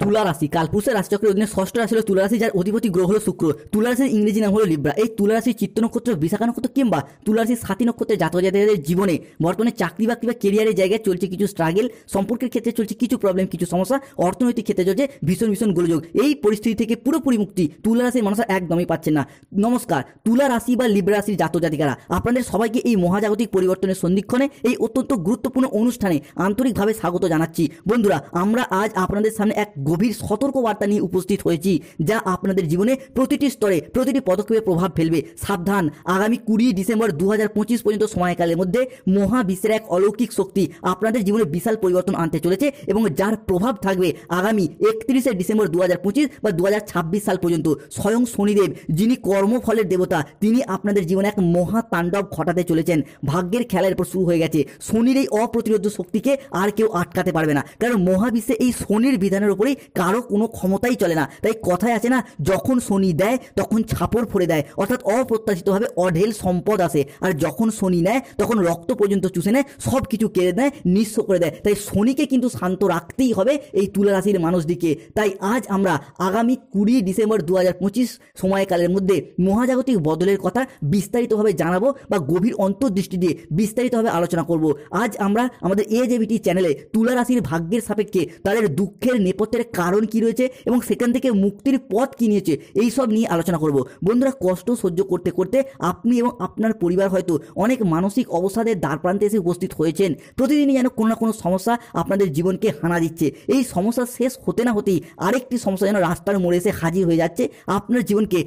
তুলা রাশি কালপুরুষের রাশিচক্রের অধীনে ষষ্ঠ রাশি হলো তুলা রাশি, যার অধিপতি গ্রহ হলো শুক্র। তুলা রাশির ইংরেজি নাম হলো লিব্রা। এই তুলা রাশির চিত্ত নক্ষত্র বিশাখা নক্ষত্র কিংবা তুলা রাশির সাথী নক্ষত্রের জাতক জাতিকাদের জীবনে বর্তমানে চাকরি বাকরি বা কেরিয়ারের জায়গায় চলছে কিছু স্ট্রাগল, সম্পর্কের ক্ষেত্রে চলছে কিছু প্রবলেম, কিছু সমস্যা, অর্থনৈতিক ক্ষেত্রে চলছে ভীষণ ভীষণ গোলযোগ। এই পরিস্থিতি থেকে পুরোপুরি মুক্তি তুলা রাশির মানুষরা একদমই পাচ্ছেন না। নমস্কার তুলা রাশি বা লিব্রা রাশির জাতক জাতিকারা, আপনাদের সবাইকে এই মহাজাগতিক পরিবর্তনের সন্ধিক্ষণে এই অত্যন্ত গুরুত্বপূর্ণ অনুষ্ঠানে আন্তরিকভাবে স্বাগত জানাচ্ছি। বন্ধুরা, আমরা আজ আপনাদের সামনে এক গভীর সতর্ক বার্তা নিয়ে উপস্থিত হয়েছি, যা আপনাদের জীবনে প্রতিটি স্তরে প্রতিটি পদক্ষেপে প্রভাব ফেলবে। সাবধান, আগামী 20 ডিসেম্বর 2025 পর্যন্ত সময়কালের মধ্যে মহাবিশ্বের এক অলৌকিক শক্তি আপনাদের জীবনে বিশাল পরিবর্তন আনতে চলেছে এবং যার প্রভাব থাকবে আগামী 31 ডিসেম্বর 2025 বা 2026 সাল পর্যন্ত। স্বয়ং শনিদেব, যিনি কর্মফলের দেবতা, তিনি আপনাদের জীবনে এক মহা তাণ্ডব ঘটাতে চলেছেন। ভাগ্যের খেলা এরপর শুরু হয়ে গেছে। শনির এই অপ্রতিরোধ্য শক্তিকে আর কেউ আটকাতে পারবে না, কারণ মহাবিশ্বে এই শনির বিধানের উপরেই কারো কোনো ক্ষমতাই চলে না। তাই কথায় আছে না, যখন শনি দেয় তখন ছাপড় ফোড়ে দেয়, অর্থাৎ অপ্রত্যাশিতভাবে অঢেল সম্পদ আসে, আর যখন শনি নেয় তখন রক্ত পর্যন্ত চুষে নেয়, সব কিছু কেড়ে দেয়, নিঃস্ব করে দেয়। তাই শনিকে কিন্তু শান্ত রাখতেই হবে এই তুলা রাশির মানুষদিকে। তাই আজ আমরা আগামী 20 ডিসেম্বর 2025 সময়কালের মধ্যে মহাজাগতিক বদলের কথা বিস্তারিতভাবে জানাবো বা গভীর অন্তর্দৃষ্টি দিয়ে বিস্তারিতভাবে আলোচনা করব। আজ আমরা আমাদের এজেবিটি চ্যানেলে তুলা রাশির ভাগ্যের সাপেক্ষে তাদের দুঃখের নেপথ্যের কারণ কি রয়েছে এবং সেখান থেকে মুক্তির পথ কি নিয়েছে, এই সব নিয়ে আলোচনা করব। বন্ধুরা, কষ্ট সহ্য করতে করতে আপনি এবং আপনার পরিবার হয়তো অনেক মানসিক অবসাদের দ্বারপ্রান্তে এসে উপস্থিত হয়েছেন। প্রতিদিনই যেন কোনো না কোনো সমস্যা আপনাদের জীবনকে হানা দিচ্ছে। এই সমস্যা শেষ হতে না হতেই আরেকটি সমস্যা যেন রাস্তার মোড়ে এসে হাজির হয়ে যাচ্ছে আপনার জীবনকে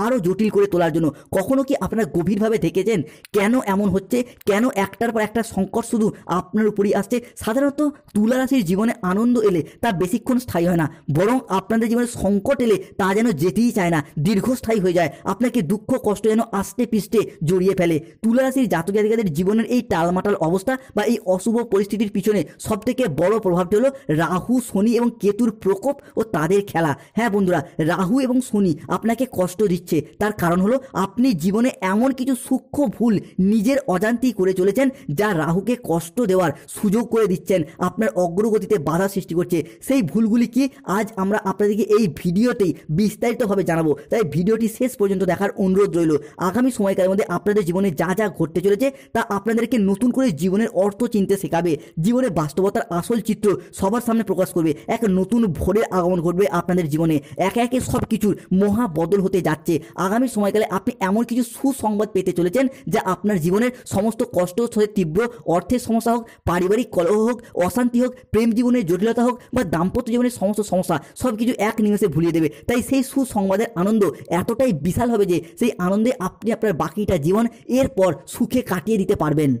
আরও জটিল করে তোলার জন্য। কখনো কি আপনারা গভীরভাবে দেখেছেন কেন এমন হচ্ছে? কেন একটার পর একটা সংকট শুধু আপনার উপরই আসছে? সাধারণত তুলা রাশির জীবনে আনন্দ এলে তা বেশিক্ষণ স্থায়ী হয় না, বরং আপনাদের জীবনে সংকট এলে তা যেন যেতেই চায় না, দীর্ঘস্থায়ী হয়ে যায়। আপনাকে দুঃখ কষ্ট যেন আস্তে পিষ্টে জড়িয়ে ফেলে। তুলা রাশির জাতক জাতিকাদের জীবনের এই টালমাটাল অবস্থা বা এই অশুভ পরিস্থিতির পিছনে সবথেকে বড় প্রভাবটি হলো রাহু, শনি এবং কেতুর প্রকোপ ও তাদের খেলা। হ্যাঁ বন্ধুরা, রাহু এবং শনি আপনাকে কষ্ট দিচ্ছে। তার কারণ হলো আপনি জীবনে এমন কিছু সূক্ষ্ম ভুল নিজের অজান্তেই করে চলেছেন, যা রাহুকে কষ্ট দেওয়ার সুযোগ করে দিচ্ছেন, আপনার অগ্রগতিতে বাধা সৃষ্টি করছে। সেই ভুলগুলি কি আজ আমরা আপনাদেরকে এই ভিডিওতেই বিস্তারিতভাবে জানাবো। তাই ভিডিওটি শেষ পর্যন্ত দেখার অনুরোধ রইল। আগামী সময়কালের মধ্যে আপনাদের জীবনে যা যা ঘটতে চলেছে তা আপনাদেরকে নতুন করে জীবনের অর্থ চিনতে শেখাবে, জীবনের বাস্তবতার আসল চিত্র সবার সামনে প্রকাশ করবে। এক নতুন ভোরের আগমন ঘটবে আপনাদের জীবনে। একে একে সব কিছুর মহা বদল হতে যাচ্ছে। আগামী সময়কালে আপনি এমন কিছু সুসংবাদ পেতে চলেছেন, যা আপনার জীবনের সমস্ত কষ্ট হয়ে তীব্র অর্থের সমস্যা হোক, পারিবারিক কলহ হোক, অশান্তি হোক, প্রেম জীবনের জটিলতা হোক বা দাম্পত্য জীবনের সমস্ত সমস্যা, সব কিছু এক নিমেষে ভুলিয়ে দেবে। তাই সেই সুসংবাদের আনন্দ এতটাই বিশাল হবে যে সেই আনন্দে আপনি আপনার বাকিটা জীবন এরপর সুখে কাটিয়ে দিতে পারবেন।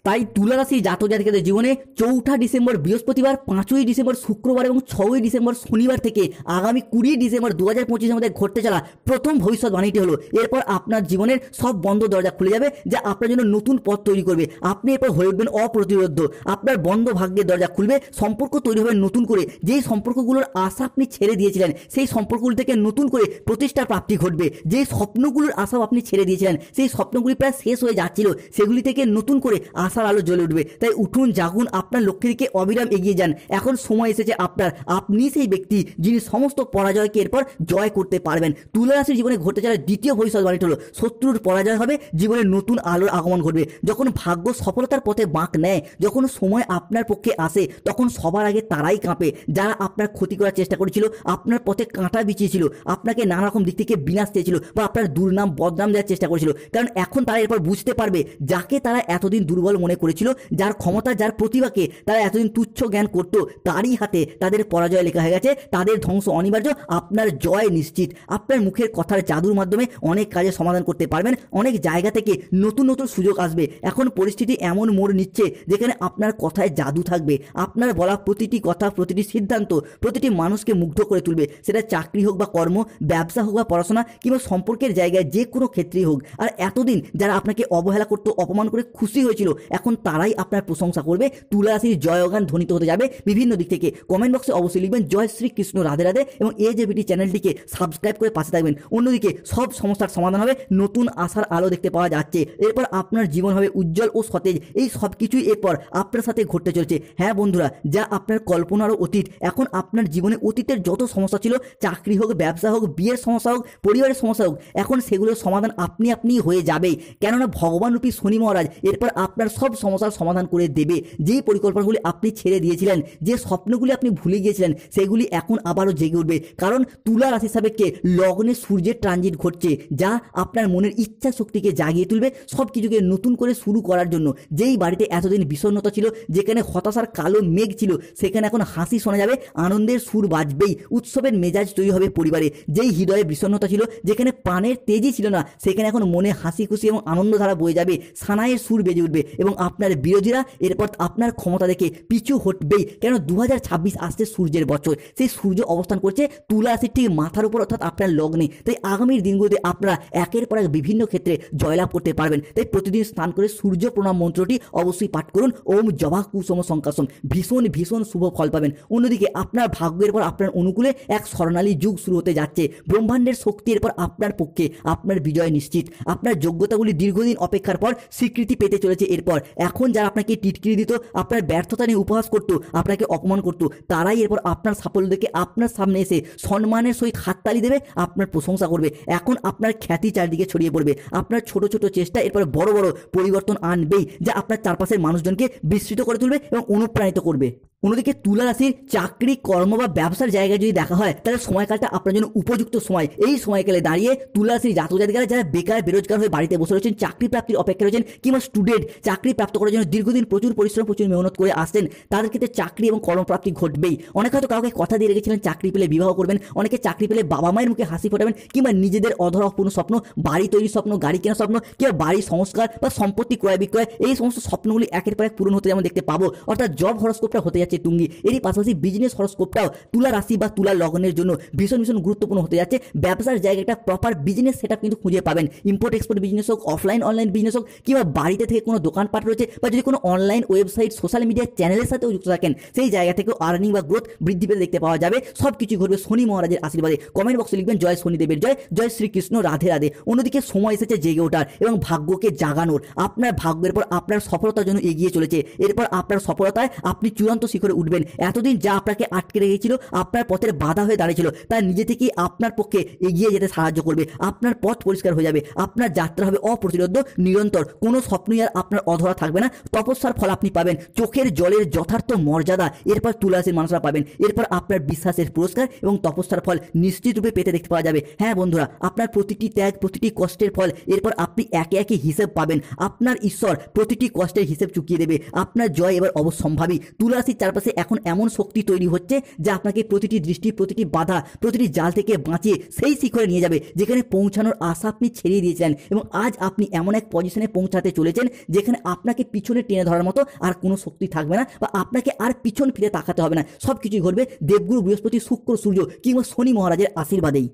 তাই তুলা রাশির জাতক জাতিকাদের জীবনে 4 ডিসেম্বর বৃহস্পতিবার, 5 ডিসেম্বর শুক্রবার এবং 6 ডিসেম্বর শনিবার থেকে আগামী 20 ডিসেম্বর 2025 মধ্যে ঘটতে চলা প্রথম ভবিষ্যৎবাণীটি হলো, এরপর আপনার জীবনের সব বন্ধ দরজা খুলে যাবে, যা আপনার জন্য নতুন পথ তৈরি করবে। আপনি এরপর হয়ে উঠবেন অপ্রতিরোধ্য। আপনার বন্ধ ভাগ্যের দরজা খুলবে, সম্পর্ক তৈরি হবে নতুন করে। যেই সম্পর্কগুলোর আশা আপনি ছেড়ে দিয়েছিলেন, সেই সম্পর্কগুলো থেকে নতুন করে প্রতিষ্ঠার প্রাপ্তি ঘটবে। যেই স্বপ্নগুলোর আশাও আপনি ছেড়ে দিয়েছিলেন, সেই স্বপ্নগুলি প্রায় শেষ হয়ে যাচ্ছিল, সেগুলি থেকে নতুন করে আশার আলো জ্বলে উঠবে। তাই উঠুন, জাগুন, আপনার লক্ষ্যের দিকে অবিরাম এগিয়ে যান। এখন সময় এসেছে আপনার। আপনি সেই ব্যক্তি যিনি সমস্ত পরাজয়কে এরপর জয় করতে পারবেন। তুলা রাশির জীবনে ঘটতে চলা দ্বিতীয় ভবিষ্যৎবাণীটি হলো, শত্রুর পরাজয় হবে, জীবনে নতুন আলোর আগমন ঘটবে। যখন ভাগ্য সফলতার পথে বাঁক নেয়, যখন সময় আপনার পক্ষে আসে, তখন সবার আগে তারাই কাঁপে যারা আপনার ক্ষতি করার চেষ্টা করেছিল, আপনার পথে কাঁটা বিছিয়েছিল, আপনাকে নানা রকম দিক থেকে বিনাশ চেয়েছিল বা আপনার দুর্নাম বদনাম দেওয়ার চেষ্টা করেছিল। কারণ এখন তারা এরপর বুঝতে পারবে, যাকে তারা এতদিন দুর্বল মনে করেছিল, যার ক্ষমতা, যার প্রতিভাকে তারা এতদিন তুচ্ছ জ্ঞান করত, তারই হাতে তাদের পরাজয় লেখা হয়ে গেছে, তাদের ধ্বংস অনিবার্য, আপনার জয় নিশ্চিত। আপনার মুখের কথার জাদুর মাধ্যমে অনেক কাজের সমাধান করতে পারবেন, অনেক জায়গা থেকে নতুন নতুন সুযোগ আসবে। এখন পরিস্থিতি এমন মোড় নিচ্ছে যেখানে আপনার কথায় জাদু থাকবে। আপনার বলা প্রতিটি কথা, প্রতিটি সিদ্ধান্ত প্রতিটি মানুষকে মুগ্ধ করে তুলবে। সেটা চাকরি হোক বা কর্ম, ব্যবসা হোক বা পড়াশোনা কিংবা সম্পর্কের জায়গায়, যে কোনো ক্ষেত্রেই হোক। আর এতদিন যারা আপনাকে অবহেলা করতো, অপমান করে খুশি হয়েছিল, এখন তারাই আপনার প্রশংসা করবে। তুলা রাশির জয়গান ধ্বনিত হতে যাবে বিভিন্ন দিক থেকে। কমেন্ট বক্সে অবশ্যই লিখবেন জয় শ্রীকৃষ্ণ রাধে রাধে এবং AJBT চ্যানেলটিকে সাবস্ক্রাইব করে পাশে থাকবেন। অন্যদিকে সব সমস্যার সমাধান হবে, নতুন আশার আলো দেখতে পাওয়া যাচ্ছে। এরপর আপনার জীবন হবে উজ্জ্বল ও সতেজ। এই সব কিছুই এরপর আপনার সাথে ঘটতে চলেছে। হ্যাঁ বন্ধুরা, যা আপনার কল্পনারও অতীত, এখন আপনার জীবনে অতীতের যত সমস্যা ছিল, চাকরি হোক, ব্যবসা হোক, বিয়ের সমস্যা হোক, পরিবারের সমস্যা হোক, এখন সেগুলোর সমাধান আপনি হয়ে যাবেই। কেননা ভগবান রূপী শনি মহারাজ এরপর আপনার সব সমস্যার সমাধান করে দেবে। যেই পরিকল্পনাগুলি আপনি ছেড়ে দিয়েছিলেন, যে স্বপ্নগুলি আপনি ভুলে গিয়েছিলেন, সেগুলি এখন আবারও জেগে উঠবে। কারণ তুলা রাশি সাপেক্ষে লগ্নে সূর্যের ট্রানজিট ঘটছে, যা আপনার মনের ইচ্ছা শক্তিকে জাগিয়ে তুলবে সব কিছুকে নতুন করে শুরু করার জন্য। যেই বাড়িতে এতদিন বিষণ্ণতা ছিল, যেখানে হতাশার কালো মেঘ ছিল, সেখানে এখন হাসি শোনা যাবে, আনন্দের সুর বাজবেই, উৎসবের মেজাজ তৈরি হবে পরিবারে। যেই হৃদয়ে বিষণ্ণতা ছিল, যেখানে প্রাণের তেজি ছিল না, সেখানে এখন মনে হাসি খুশি এবং আনন্দধারা বয়ে যাবে, সানাইয়ের সুর বেজে উঠবে এবং আপনার বিরোধীরা এরপর আপনার ক্ষমতা দেখে পিছু হটবেই। কেন 2026 আসছে সূর্যের বছর, সেই সূর্য অবস্থান করছে তুলা রাশির ঠিক মাথার উপর, অর্থাৎ আপনার লগ্নে। তাই আগামীর দিনগুলোতে আপনারা একের পর এক বিভিন্ন ক্ষেত্রে জয়লাভ করতে পারবেন। তাই প্রতিদিন স্নান করে সূর্য প্রণাম মন্ত্রটি অবশ্যই পাঠ করুন, ওম জবা কুসুম সংকাসম, ভীষণ ভীষণ শুভ ফল পাবেন। অন্যদিকে আপনার ভাগ্যের পর আপনার অনুকূলে এক স্বর্ণালী যুগ শুরু হতে যাচ্ছে। ব্রহ্মাণ্ডের শক্তির পর আপনার পক্ষে, আপনার বিজয় নিশ্চিত। আপনার যোগ্যতাগুলি দীর্ঘদিন অপেক্ষার পর স্বীকৃতি পেতে চলেছে। এরপর এখন যারা আপনাকে টিটকিরি দিত, আপনার ব্যর্থতা নিয়ে উপহাস করতো, আপনাকে অপমান করতো, তারাই এরপর আপনার সাফল্য দেখে আপনার সামনে এসে সম্মানের সহিত হাততালি দেবে, আপনার প্রশংসা করবে। এখন আপনার খ্যাতি চারদিকে ছড়িয়ে পড়বে। আপনার ছোট ছোট চেষ্টা এরপর বড় বড় পরিবর্তন আনবেই, যা আপনার চারপাশের মানুষজনকে বিস্মৃত করে তুলবে এবং অনুপ্রাণিত করবে। অন্যদিকে তুলা রাশির চাকরি, কর্ম বা ব্যবসার জায়গায় যদি দেখা হয়, তাহলে সময়কালটা আপনার জন্য উপযুক্ত সময়। এই সময়কালে দাঁড়িয়ে তুলা রাশির জাতক জাতিকারা যারা বেকার বেরোজগার হয়ে বাড়িতে বসে রয়েছেন, চাকরি প্রাপ্তির অপেক্ষা রয়েছেন, কিংবা স্টুডেন্ট চাকরি প্রাপ্ত করার জন্য দীর্ঘদিন প্রচুর পরিশ্রম, প্রচুর মেহনত করে আসছেন, তাদের ক্ষেত্রে চাকরি এবং কর্মপ্রাপ্তি ঘটবেই। অনেকে হয়তো কাউকে কথা দিয়ে রেখেছিলেন চাকরি পেলে বিবাহ করবেন, অনেকে চাকরি পেলে বাবা মায়ের মুখে হাসি ফোটাবেন, কিংবা নিজেদের অধরা অপূর্ণ স্বপ্ন, বাড়ি তৈরির স্বপ্ন, গাড়ি কেনার স্বপ্ন, কিংবা বাড়ি সংস্কার বা সম্পত্তি ক্রয় বিক্রয়, এই সমস্ত স্বপ্নগুলি একের পর এক পূরণ হতে যেমন দেখতে পাবো। অর্থাৎ জব হরস্কোপটা হতে যাচ্ছে তুঙ্গি। এরই পাশাপাশি বিজনেস হরস্কোপটাও তুলা রাশি বা তুলা লগ্নের জন্য ভীষণ ভীষণ গুরুত্বপূর্ণ হতে যাচ্ছে। ব্যবসার জায়গায় একটা প্রপার বিজনেস সেটআপ কিন্তু খুঁজে পাবেন। ইম্পোর্ট এক্সপোর্ট বিজনেস হোক, অফলাইন অনলাইন বিজনেস হোক, কিংবা বাড়িতে থেকে কোনো দোকানপাট রয়েছে, বা যদি কোনো অনলাইন ওয়েবসাইট, সোশ্যাল মিডিয়া চ্যানেলের সাথেও যুক্ত থাকেন, সেই জায়গা থেকেও আর্নিং বা গ্রোথ বৃদ্ধি পেতে দেখতে পাওয়া যাবে। সব কিছু ঘটবে শনি মহারাজের আশীর্বাদে। কমেন্ট বক্সে লিখবেন জয় শনিদেবের জয়, জয় শ্রীকৃষ্ণ রাধে রাধে। অন্যদিকে সময় এসেছে জেগে ওঠার এবং ভাগ্যকে জাগানোর। আপনার ভাগ্যের পর আপনার সফলতার জন্য এগিয়ে চলেছে। এরপর আপনার সফলতায় আপনি চূড়ান্ত শিখরে উঠবেন। এতদিন যা আপনাকে আটকে রেখেছিল, আপনার পথের বাধা হয়ে দাঁড়িয়েছিল, তা নিজে থেকেই আপনার পক্ষে এগিয়ে যেতে সাহায্য করবে। আপনার পথ পরিষ্কার হয়ে যাবে, আপনার যাত্রা হবে অপ্রতিরোধ্য, নিরন্তর। কোনো স্বপ্নই আর আপনার অধরা থাকবে না। তপস্যার ফল আপনি পাবেন, চোখের জলের যথার্থ মর্যাদা এরপর তুলা রাশির মানুষরা পাবেন। এরপর আপনার বিশ্বাসের পুরস্কার এবং তপস্যার ফল নিশ্চিত রূপে পেতে দেখতে পাওয়া যাবে। হ্যাঁ বন্ধুরা, আপনার প্রতিটি ত্যাগ, প্রতিটি কষ্টের ফল এরপর আপনি একে একে হিসেব পাবেন। আপনার ঈশ্বর প্রতিটি কষ্টের হিসেব চুকিয়ে দেবে। আপনার জয় এবার অবশ্যম্ভাবী। তুলা রাশির চারপাশে এখন এমন শক্তি তৈরি হচ্ছে, যা আপনাকে প্রতিটি দৃষ্টি, প্রতিটি বাধা, প্রতিটি জাল থেকে বাঁচিয়ে সেই শিখরে নিয়ে যাবে, যেখানে পৌঁছানোর আশা আপনি ছেড়িয়ে দিয়েছিলেন। এবং আজ আপনি এমন এক পজিশনে পৌঁছাতে চলেছেন, যেখানে আপনাকে পিছনে টেনে ধরার মতো আর কোনো শক্তি থাকবে না, বা আপনাকে আর পিছন ফিরে তাকাতে হবে না। সব কিছুই ঘটবে দেবগুরু বৃহস্পতি, শুক্র, সূর্য কিংবা শনি মহারাজের আশীর্বাদেই।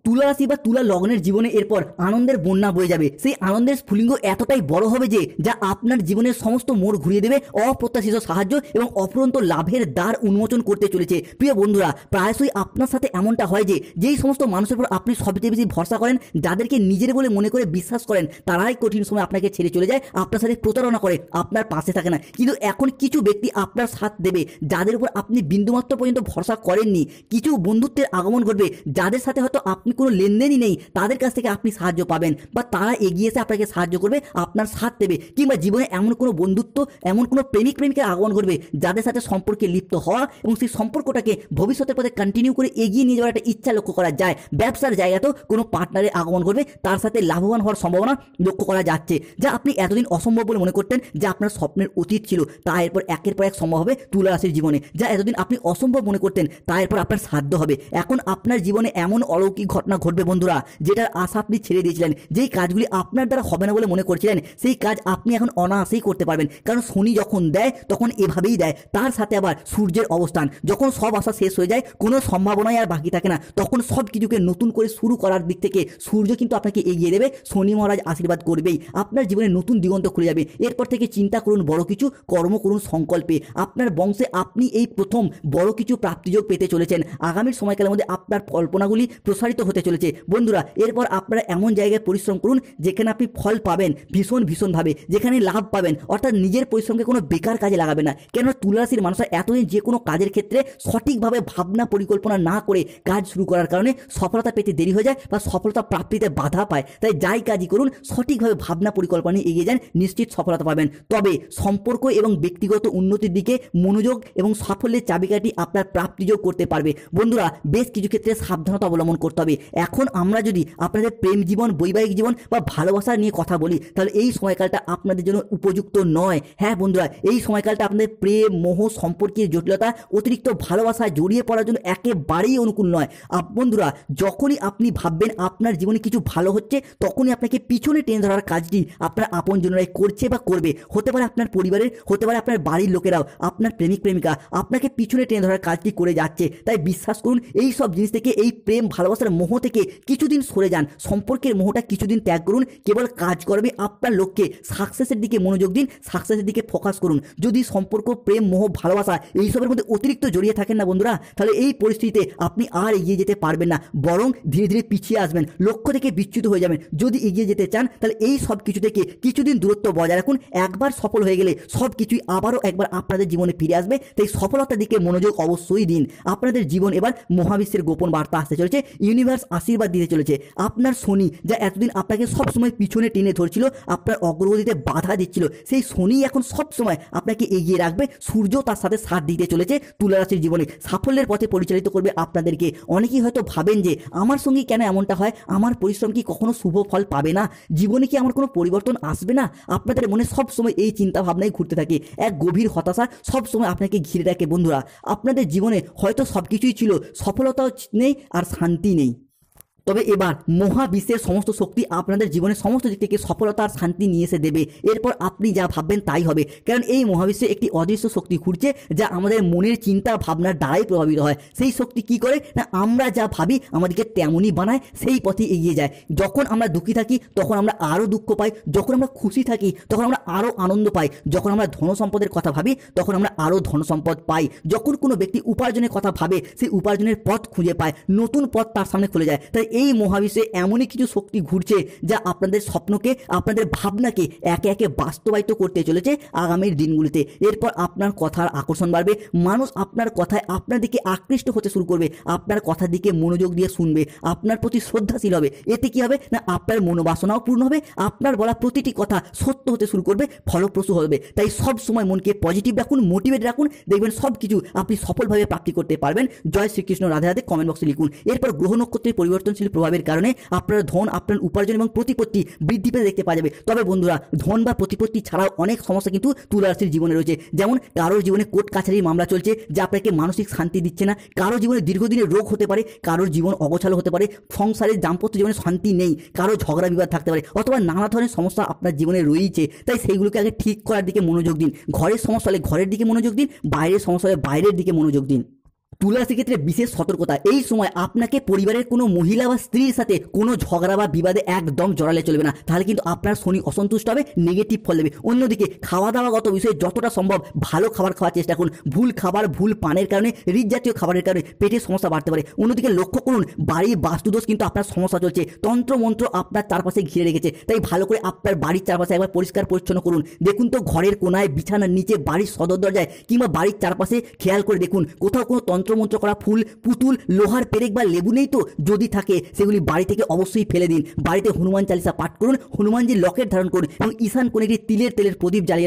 তুলা রাশি বা তুলা লগ্নের জীবনে এরপর আনন্দের বন্যা বয়ে যাবে। সেই আনন্দের স্ফুলিঙ্গ এতটাই বড় হবে যে, যা আপনার জীবনের সমস্ত মোড় ঘুরিয়ে দেবে, অপ্রত্যাশিত সাহায্য এবং অফুরন্ত লাভের দ্বার উন্মোচন করতে চলেছে। প্রিয় বন্ধুরা, প্রায়শই আপনার সাথে এমনটা হয় যে, যেই সমস্ত মানুষের উপর আপনি সবচেয়ে বেশি ভরসা করেন, যাদেরকে নিজের বলে মনে করে বিশ্বাস করেন, তারাই কঠিন সময় আপনাকে ছেড়ে চলে যায়, আপনার সাথে প্রতারণা করে, আপনার পাশে থাকে না। কিন্তু এখন কিছু ব্যক্তি আপনার সাথ দেবে, যাদের উপর আপনি বিন্দুমাত্র পর্যন্ত ভরসা করেননি। কিছু বন্ধুত্বের আগমন ঘটবে, যাদের সাথে হয়তো আপনি কোনো লেনদেনই নেই, তাদের কাছ থেকে আপনি সাহায্য পাবেন, বা তারা এগিয়ে এসে আপনাকে সাহায্য করবে, আপনার সাথ দেবে। কিংবা জীবনে এমন কোনো বন্ধুত্ব, এমন কোনো প্রেমিক প্রেমিকের আগমন ঘটবে, যাদের সাথে সম্পর্কে লিপ্ত হওয়া এবং সেই সম্পর্কটাকে ভবিষ্যতের পথে কন্টিনিউ করে এগিয়ে নিয়ে যাওয়ার একটা ইচ্ছা লক্ষ্য করা যায়। ব্যবসার জায়গাতেও কোনো পার্টনারের আগমন ঘটবে, তার সাথে লাভবান হওয়ার সম্ভাবনা লক্ষ্য করা যাচ্ছে। যা আপনি এতদিন অসম্ভব বলে মনে করতেন, যা আপনার স্বপ্নের অতীত ছিল, তা এরপর একের পর এক সম্ভব হবে তুলা রাশির জীবনে। যা এতদিন আপনি অসম্ভব মনে করতেন, তা এরপর আপনার সাধ্য হবে। এখন আপনার জীবনে এমন অলৌকিক ঘটনা ঘটনা ঘটবে বন্ধুরা, যেটার আশা আপনি ছেড়ে দিয়েছিলেন, যেই কাজগুলি আপনার দ্বারা হবে না বলে মনে করছিলেন, সেই কাজ আপনি এখন অনায়াসেই করতে পারবেন। কারণ শনি যখন দেয় তখন এভাবেই দেয়। তার সাথে আবার সূর্যের অবস্থান, যখন সব আশা শেষ হয়ে যায়, কোনো সম্ভাবনাই আর বাকি থাকে না, তখন সব কিছুকে নতুন করে শুরু করার দিক থেকে সূর্য কিন্তু আপনাকে এগিয়ে দেবে। শনি মহারাজ আশীর্বাদ করবেই, আপনার জীবনে নতুন দিগন্ত খুলে যাবে। এরপর থেকে চিন্তা করুন বড় কিছু, কর্ম করুন সংকল্পে। আপনার বংশে আপনি এই প্রথম বড় কিছু প্রাপ্তিযোগ পেতে চলেছেন। আগামীর সময়কালের মধ্যে আপনার কল্পনাগুলি প্রসারিত হতে চলেছে বন্ধুরা। এরপর আপনারা এমন জায়গায় পরিশ্রম করুন যেখানে আপনি ফল পাবেন ভীষণভাবে, যেখানে লাভ পাবেন, অর্থাৎ নিজের পরিশ্রমকে কোনো বেকার কাজে লাগাবে না। কেননা তুলা রাশির মানুষরা এতদিন যে কোনো কাজের ক্ষেত্রে সঠিকভাবে ভাবনা পরিকল্পনা না করে কাজ শুরু করার কারণে সফলতা পেতে দেরি হয়ে যায় বা সফলতা প্রাপ্তিতে বাধা পায়। তাই যাই কাজই করুন সঠিকভাবে ভাবনা পরিকল্পনা নিয়ে এগিয়ে যান, নিশ্চিত সফলতা পাবেন। তবে সম্পর্ক এবং ব্যক্তিগত উন্নতির দিকে মনোযোগ এবং সাফল্যের চাবিকাঠি আপনার প্রাপ্তিযোগ করতে পারবে বন্ধুরা। বেশ কিছু ক্ষেত্রে সাবধানতা অবলম্বন করতে হবে। এখন আমরা যদি আপনাদের প্রেম জীবন, বৈবাহিক জীবন বা ভালোবাসা নিয়ে কথা বলি, তাহলে এই সময়কালটা আপনাদের জন্য উপযুক্ত নয়। হ্যাঁ বন্ধুরা, এই সময়কালটা আপনাদের প্রেম, মোহ, সম্পর্কের জটিলতা, অতিরিক্ত ভালোবাসায় জড়িয়ে পড়ার জন্য একেবারেই অনুকূল নয়। বন্ধুরা, যখনই আপনি ভাববেন আপনার জীবনে কিছু ভালো হচ্ছে, তখনই আপনাকে পিছনে টেনে ধরার কাজটি আপনার আপনজনেরাই করছে বা করবে। হতে পারে আপনার পরিবারের, হতে পারে আপনার বাড়ির লোকেরাও, আপনার প্রেমিক প্রেমিকা আপনাকে পিছনে টেনে ধরার কাজটি করে যাচ্ছে। তাই বিশ্বাস করুন, এই সব জিনিস থেকে, এই প্রেম ভালোবাসার মোহ থেকে কিছুদিন সরে যান। সম্পর্কের মোহটা কিছুদিন ত্যাগ করুন। কেবল কাজ করবে আপনার লক্ষ্যে, সাকসেসের দিকে মনোযোগ দিন, সাকসেসের দিকে ফোকাস করুন। যদি সম্পর্ক, প্রেম, মোহ, ভালোবাসা এইসবের মধ্যে অতিরিক্ত জড়িয়ে থাকেন না বন্ধুরা, তাহলে এই পরিস্থিতিতে আপনি আর এগিয়ে যেতে পারবেন না, বরং ধীরে ধীরে পিছিয়ে আসবেন, লক্ষ্য থেকে বিচ্যুত হয়ে যাবেন। যদি এগিয়ে যেতে চান তাহলে এই সব কিছু থেকে কিছুদিন দূরত্ব বজায় রাখুন। একবার সফল হয়ে গেলে সব কিছুই আবারও একবার আপনাদের জীবনে ফিরে আসবে। তাই সফলতার দিকে মনোযোগ অবশ্যই দিন। আপনাদের জীবন এবার মহাবিশ্বের গোপন বার্তা আসতে চলেছে, ইউনিভার্স আশীর্বাদ দিতে চলেছে। আপনার শনি, যা এতদিন আপনাকে সবসময় পিছনে টেনে ধরছিল, আপনার অগ্রগতিতে বাধা দিচ্ছিল, সেই শনি এখন সবসময় আপনাকে এগিয়ে রাখবে। সূর্য তার সাথে সাথ দিতে চলেছে তুলা রাশির জীবনে, সাফল্যের পথে পরিচালিত করবে আপনাদেরকে। অনেকেই হয়তো ভাবেন যে আমার সঙ্গে কেন এমনটা হয়, আমার পরিশ্রম কি কখনো শুভ ফল পাবে না, জীবনে কি আমার কোনো পরিবর্তন আসবে না? আপনাদের মনে সবসময় এই চিন্তা ভাবনাই ঘুরতে থাকে। এক গভীর হতাশা সবসময় আপনাকে ঘিরে রাখে বন্ধুরা। আপনাদের জীবনে হয়তো সব কিছুই ছিল, সফলতাও নেই আর শান্তি নেই। তবে এবার মহাবিশ্বের সমস্ত শক্তি আপনাদের জীবনের সমস্ত দিক থেকে সফলতা আর শান্তি নিয়ে এসে দেবে। এরপর আপনি যা ভাববেন তাই হবে, কারণ এই মহাবিশ্বে একটি অদৃশ্য শক্তি ঘুরছে, যা আমাদের মনের চিন্তা ভাবনার দ্বারাই প্রভাবিত হয়। সেই শক্তি কি করে না, আমরা যা ভাবি আমাদেরকে তেমনই বানায়, সেই পথে এগিয়ে যায়। যখন আমরা দুঃখী থাকি তখন আমরা আরও দুঃখ পাই, যখন আমরা খুশি থাকি তখন আমরা আরও আনন্দ পাই, যখন আমরা ধন সম্পদের কথা ভাবি তখন আমরা আরও ধন সম্পদ পাই, যখন কোনো ব্যক্তি উপার্জনের কথা ভাবে সেই উপার্জনের পথ খুঁজে পায়, নতুন পথ তার সামনে খুলে যায়। তাই এই মহাবিশ্বে এমনই কিছু শক্তি ঘুরছে যা আপনাদের স্বপ্নকে, আপনাদের ভাবনাকে একে একে বাস্তবায়িত করতে চলেছে আগামীর দিনগুলিতে। এরপর আপনার কথার আকর্ষণ বাড়বে, মানুষ আপনার কথায় আপনার দিকে আকৃষ্ট হতে শুরু করবে, আপনার কথার দিকে মনোযোগ দিয়ে শুনবে, আপনার প্রতি শ্রদ্ধাশীল হবে। এতে কি হবে না, আপনার মনোবাসনাও পূর্ণ হবে, আপনার বলা প্রতিটি কথা সত্য হতে শুরু করবে, ফলপ্রসূ হবে। তাই সব সময় মনকে পজিটিভ রাখুন, মোটিভেট রাখুন, দেখবেন সব কিছু আপনি সফলভাবে প্রাপ্তি করতে পারবেন। জয় শ্রীকৃষ্ণ, রাধে রাধে কমেন্ট বক্সে লিখুন। এরপর গ্রহ নক্ষত্রের পরিবর্তনশীল প্রভাবের কারণে আপনার ধন, আপনার উপার্জন এবং প্রতিপত্তি বৃদ্ধি পেতে দেখতে পাওয়া যাবে। তবে বন্ধুরা, ধন বা প্রতিপত্তি ছাড়াও অনেক সমস্যা কিন্তু তুলা রাশির জীবনে রয়েছে। যেমন কারোর জীবনে কোর্ট কাছারির মামলা চলছে, যা আপনাকে মানসিক শান্তি দিচ্ছে না, কারোর জীবনে দীর্ঘদিনের রোগ হতে পারে, কারোর জীবন অগোছালো হতে পারে, সংসারের দাম্পত্য জীবনে শান্তি নেই, কারো ঝগড়া বিবাদ থাকতে পারে, অথবা নানা ধরনের সমস্যা আপনার জীবনে রয়েছে। তাই সেইগুলোকে আগে ঠিক করার দিকে মনোযোগ দিন। ঘরের সমস্যা হলে ঘরের দিকে মনোযোগ দিন, বাইরের সমস্যা হলে বাইরের দিকে মনোযোগ দিন। তুলা রাশির ক্ষেত্রে বিশেষ সতর্কতা, এই সময় আপনাকে পরিবারের কোনো মহিলা বা স্ত্রীর সাথে কোনো ঝগড়া বা বিবাদে একদম জড়ালে চলবে না, তাহলে কিন্তু আপনার শনি অসন্তুষ্ট হবে, নেগেটিভ ফল দেবে। অন্যদিকে খাওয়া দাওয়াগত বিষয়ে যতটা সম্ভব ভালো খাবার খাওয়ার চেষ্টা করুন। ভুল খাবার, ভুল পানের কারণে, রিচ জাতীয় খাবারের কারণে পেটের সমস্যা বাড়তে পারে। অন্যদিকে লক্ষ্য করুন, বাড়ির বাস্তুদোষ কিন্তু আপনার সমস্যা চলছে, তন্ত্রমন্ত্র আপনার চারপাশে ঘিরে রেখেছে। তাই ভালো করে আপনার বাড়ির চারপাশে একবার পরিষ্কার পরিচ্ছন্ন করুন। দেখুন তো ঘরের কোনায়, বিছানার নিচে, বাড়ির সদর দরজায় কিংবা বাড়ির চারপাশে খেয়াল করে দেখুন কোথাও কোনো তন্ত্রমন্ত্র করা ফুল, পুতুল, লোহার পেরেক বা লেবু নেই তো? যদি থাকে সেগুলি বাড়ি থেকে অবশ্যই ফেলে দিন। বাড়িতে হনুমান চালিসা পাঠ করুন, হনুমানজির লকেট ধারণ করুন এবং ঈশান কোণে একটি তিলের প্রদীপ জ্বালিয়ে